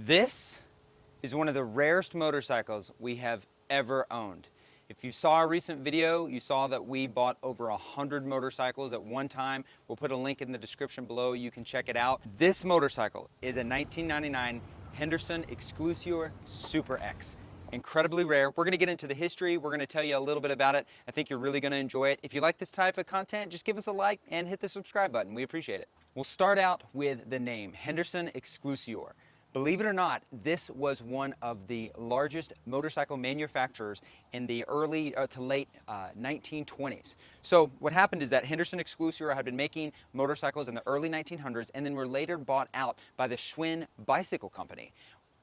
This is one of the rarest motorcycles we have ever owned. If you saw our recent video, you saw that we bought over 100 motorcycles at one time. We'll put a link in the description below. You can check it out. This motorcycle is a 1999 Henderson Excelsior Super X. Incredibly rare. We're going to get into the history. We're going to tell you a little bit about it. I think you're really going to enjoy it. If you like this type of content, just give us a like and hit the subscribe button. We appreciate it. We'll start out with the name, Henderson Excelsior. Believe it or not, this was one of the largest motorcycle manufacturers in the early to late 1920s. So what happened is that Henderson Excelsior had been making motorcycles in the early 1900s and then were later bought out by the Schwinn Bicycle Company.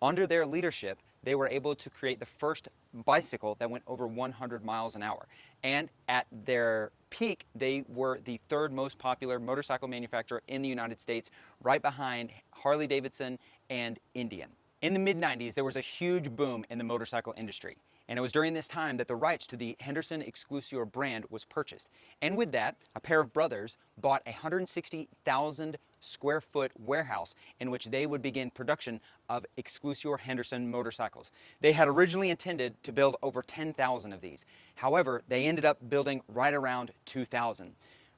Under their leadership, they were able to create the first bicycle that went over 100 miles an hour. And at their peak, they were the third most popular motorcycle manufacturer in the United States, right behind Harley-Davidson and Indian. In the mid-90s, there was a huge boom in the motorcycle industry. And it was during this time that the rights to the Henderson Excelsior brand was purchased. And with that, a pair of brothers bought a 160,000 square foot warehouse in which they would begin production of Excelsior-Henderson motorcycles. They had originally intended to build over 10,000 of these. However, they ended up building right around 2,000.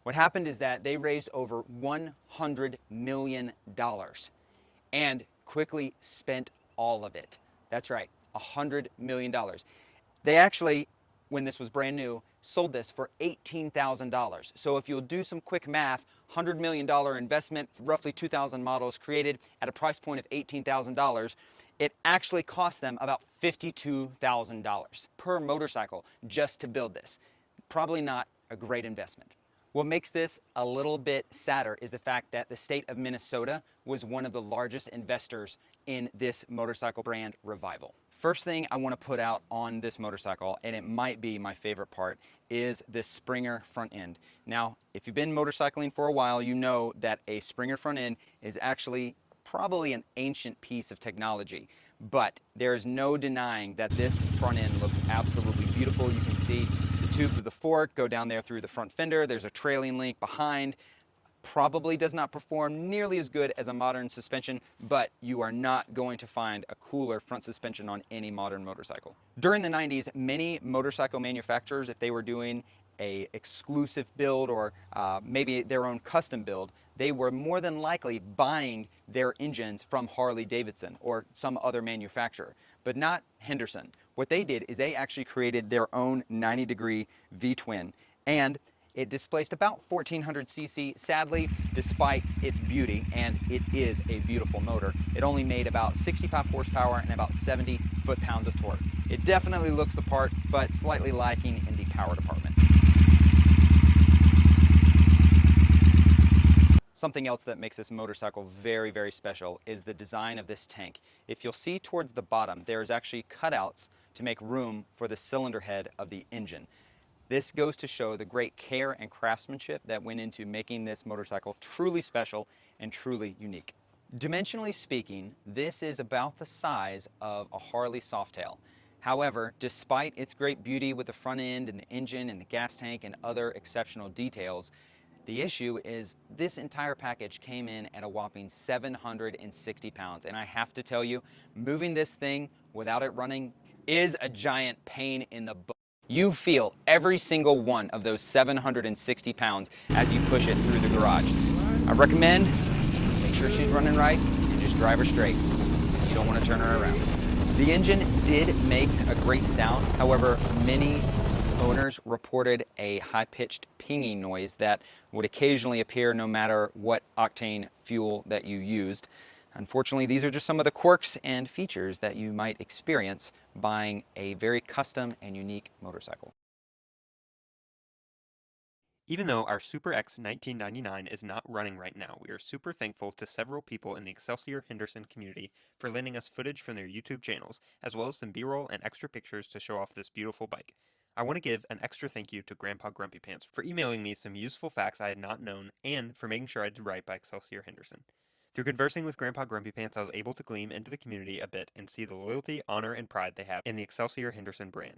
What happened is that they raised over $100 million and quickly spent all of it. That's right, $100 million. They actually, when this was brand new, sold this for $18,000. So if you'll do some quick math, $100 million investment, roughly 2,000 models created at a price point of $18,000, it actually cost them about $52,000 per motorcycle just to build this. Probably not a great investment. What makes this a little bit sadder is the fact that the state of Minnesota was one of the largest investors in this motorcycle brand revival. First thing I want to put out on this motorcycle, and it might be my favorite part, is this Springer front end. Now, if you've been motorcycling for a while, you know that a Springer front end is actually probably an ancient piece of technology, but there is no denying that this front end looks absolutely beautiful. You can see the tube of the fork go down there through the front fender. There's a trailing link behind. Probably does not perform nearly as good as a modern suspension, but you are not going to find a cooler front suspension on any modern motorcycle. During the 90s, many motorcycle manufacturers, if they were doing a exclusive build or maybe their own custom build, they were more than likely buying their engines from Harley-Davidson or some other manufacturer, but not Henderson. What they did is they actually created their own 90-degree V-twin, and it displaced about 1400 cc. Sadly, despite its beauty, and it is a beautiful motor, it only made about 65 horsepower and about 70 foot-pounds of torque. It definitely looks the part, but slightly lacking in the power department. Something else that makes this motorcycle very, very special is the design of this tank. If you'll see towards the bottom, there's actually cutouts to make room for the cylinder head of the engine. This goes to show the great care and craftsmanship that went into making this motorcycle truly special and truly unique. Dimensionally speaking, this is about the size of a Harley Softail. However, despite its great beauty with the front end and the engine and the gas tank and other exceptional details, the issue is this entire package came in at a whopping 760 pounds. And I have to tell you, moving this thing without it running is a giant pain in the butt. You feel every single one of those 760 pounds as you push it through the garage. I recommend make sure she's running right and just drive her straight. You don't want to turn her around. The engine did make a great sound. However, many owners reported a high-pitched pinging noise that would occasionally appear no matter what octane fuel that you used. Unfortunately, these are just some of the quirks and features that you might experience buying a very custom and unique motorcycle. Even though our Super X 1999 is not running right now, we are super thankful to several people in the Excelsior-Henderson community for lending us footage from their YouTube channels, as well as some B-roll and extra pictures to show off this beautiful bike. I want to give an extra thank you to Grandpa Grumpy Pants for emailing me some useful facts I had not known and for making sure I did right by Excelsior-Henderson. Through conversing with Grandpa Grumpy Pants, I was able to glean into the community a bit and see the loyalty, honor, and pride they have in the Excelsior-Henderson brand.